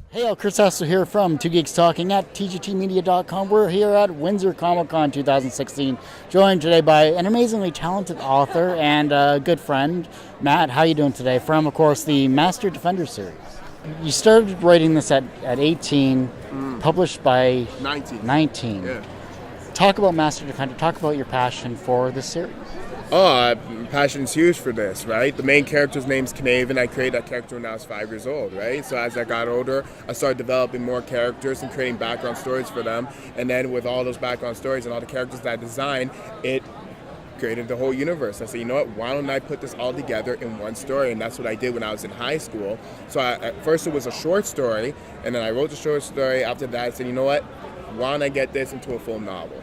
Hey, Chris Hassel here from Two Geeks Talking at TGTmedia.com. We're here at Windsor ComiCon 2016, joined today by an amazingly talented author and a good friend, Matt. How are you doing today? From, of course, the Master Defender series. You started writing this at 18, published by 19. Yeah. Talk about Master Defender. Talk about your passion for this series. Passion's huge for this, right? The main character's name's Knaven. I created that character when I was 5 years old, right? So as I got older, I started developing more characters and creating background stories for them. And then with all those background stories and all the characters that I designed, it created the whole universe. I said, you know what, why don't I put this all together in one story? And that's what I did when I was in high school. So at first it was a short story, and then I wrote the short story. After that, I said, you know what, why don't I get this into a full novel?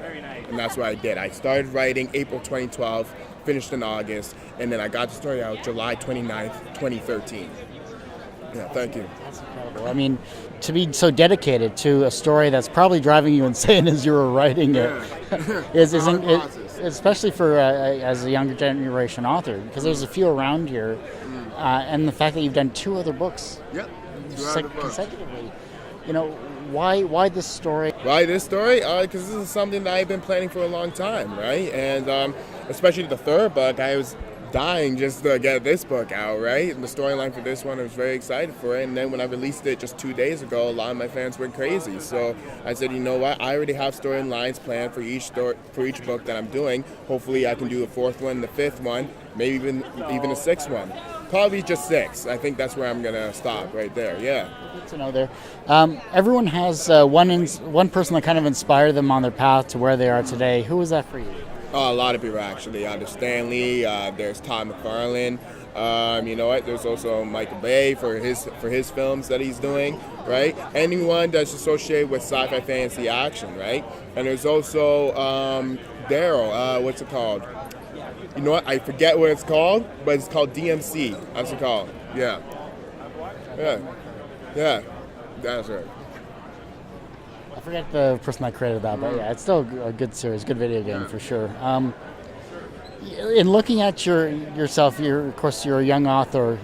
And that's what I did. I started writing April 2012, finished in August, and then I got the story out July 29th, 2013. Yeah, thank you. That's incredible. I mean, to be so dedicated to a story that's probably driving you insane as you were writing it, especially for as a younger generation author, because there's a few around here, and the fact that you've done 2 other books consecutively. You know, why this story? Why this story? Because this is something that I've been planning for a long time, right? And especially the third book, I was dying just to get this book out, right? And the storyline for this one, I was very excited for it. And then when I released it just 2 days ago, a lot of my fans went crazy. So I said, you know what? I already have storylines planned for each book that I'm doing. Hopefully, I can do the 4th one, the 5th one, maybe even a 6th one. Probably just 6. I think that's where I'm gonna stop right there. Yeah. Good to know there. Everyone has one person that kind of inspired them on their path to where they are today. Who was that for you? A lot of people actually. There's Stanley. There's Todd McFarlane. You know what? There's also Michael Bay for his films that he's doing, right? Anyone that's associated with sci-fi, fantasy, action, right? And there's also Daryl. What's it called? You know what? I forget what it's called, but it's called DMC. That's what it's called. Yeah. That's right. I forget the person that created that, but yeah, it's still a good series, good video game for sure. In looking at yourself, of course, you're a young author.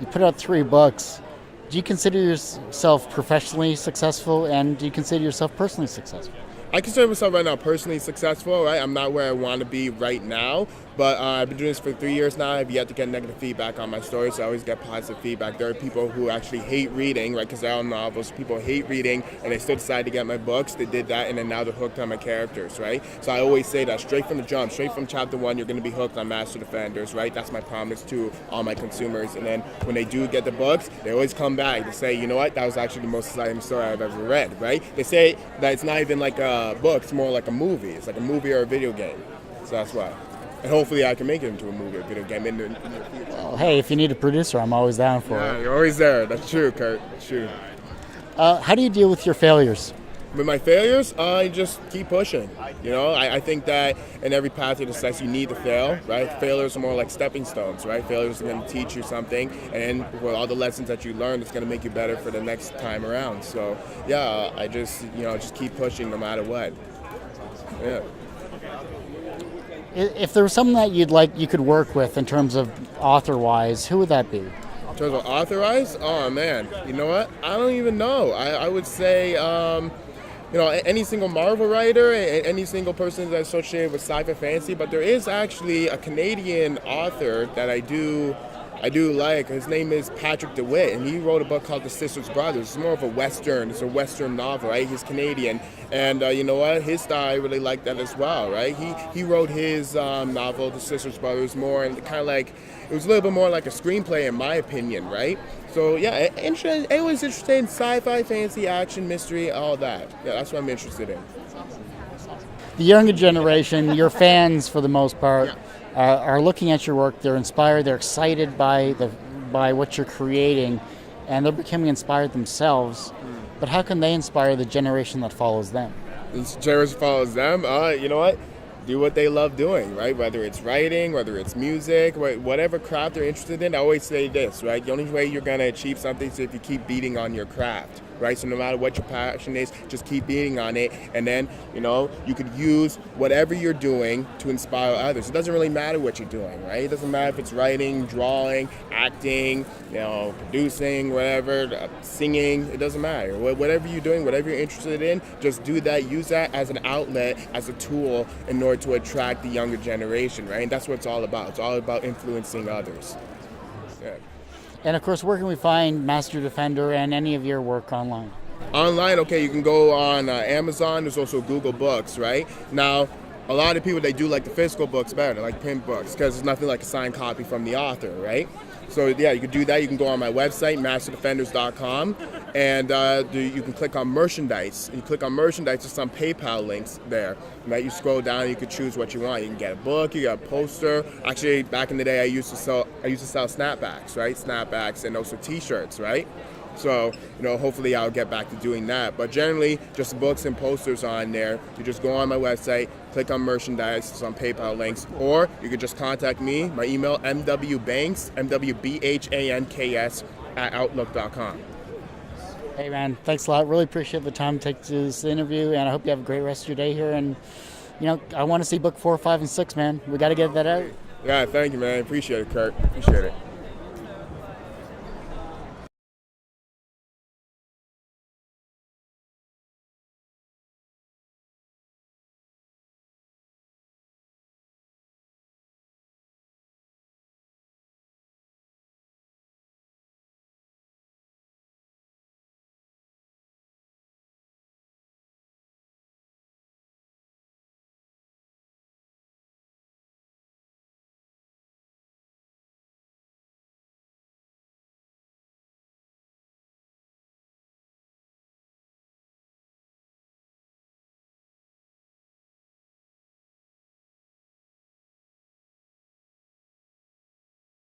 You put out 3 books. Do you consider yourself professionally successful, and do you consider yourself personally successful? I consider myself right now personally successful, right? I'm not where I want to be right now, but I've been doing this for 3 years now. I've yet to get negative feedback on my stories, so I always get positive feedback. There are people who actually hate reading, right, because they're all novels. People hate reading, and they still decide to get my books. They did that, and then now they're hooked on my characters, right? So I always say that straight from the jump, straight from chapter 1, you're going to be hooked on Master Defenders, right? That's my promise to all my consumers. And then when they do get the books, they always come back to say, you know what, that was actually the most exciting story I've ever read, right? They say that it's not even like a book, it's more like a movie. It's like a movie or a video game. So that's why. And hopefully I can make it into a movie or video game in the future. Well, hey, if you need a producer, I'm always down for it. Yeah, you're always there. That's true, Kurt. That's true. How do you deal with your failures? With my failures, I just keep pushing. You know, I think that in every path to success, you need to fail, right? Failures are more like stepping stones, right? Failures are going to teach you something, and with all the lessons that you learn, it's going to make you better for the next time around. So, yeah, I just keep pushing no matter what. Yeah. If there was someone that you could work with in terms of author-wise, who would that be? In terms of author-wise? Oh, man. You know what? I don't even know. I would say, any single Marvel writer, any single person that's associated with sci-fi fantasy, but there is actually a Canadian author that I do like. His name is Patrick DeWitt, and he wrote a book called The Sisters Brothers. It's more of a Western. It's a Western novel, right? He's Canadian. And you know what? His style, I really like that as well, right? He wrote his novel, The Sisters Brothers, more and kind of like, it was a little bit more like a screenplay in my opinion, right? So yeah, anyone's interested in sci-fi, fantasy, action, mystery, all that. Yeah, that's what I'm interested in. The younger generation, your fans for the most part, are looking at your work. They're inspired. They're excited by what you're creating, and they're becoming inspired themselves. But how can they inspire the generation that follows them? This generation follows them. You know what? Do what they love doing, right? Whether it's writing, whether it's music, whatever craft they're interested in. I always say this, right? The only way you're going to achieve something is if you keep beating on your craft, right? So no matter what your passion is, just keep beating on it, and then, you could use whatever you're doing to inspire others. It doesn't really matter what you're doing, right? It doesn't matter if it's writing, drawing, acting, producing, whatever, singing. It doesn't matter. Whatever you're doing, whatever you're interested in, just do that. Use that as an outlet, as a tool in order to attract the younger generation, right? And that's what it's all about. It's all about influencing others. Yeah. And of course, where can we find Master Defender and any of your work online? Online, okay, you can go on Amazon. There's also Google Books, right? Now, a lot of people, they do like the physical books better, they like print books, because there's nothing like a signed copy from the author, right? So yeah, you can do that. You can go on my website, masterdefenders.com, and you can click on merchandise. You click on merchandise, there's some PayPal links there. Right? You scroll down, you can choose what you want. You can get a book, you get a poster. Actually, back in the day, I used to sell snapbacks, right? Snapbacks and also T-shirts, right? So, hopefully I'll get back to doing that. But generally, just books and posters on there. You just go on my website, click on merchandise, some PayPal links, or you could just contact me. My email, mwbanks, MWBHANKS, @outlook.com. Hey, man, thanks a lot. Really appreciate the time to take this interview, and I hope you have a great rest of your day here. And, I want to see book 4, 5, and 6, man. We got to get that out. Yeah, thank you, man. Appreciate it, Kurt. Appreciate it.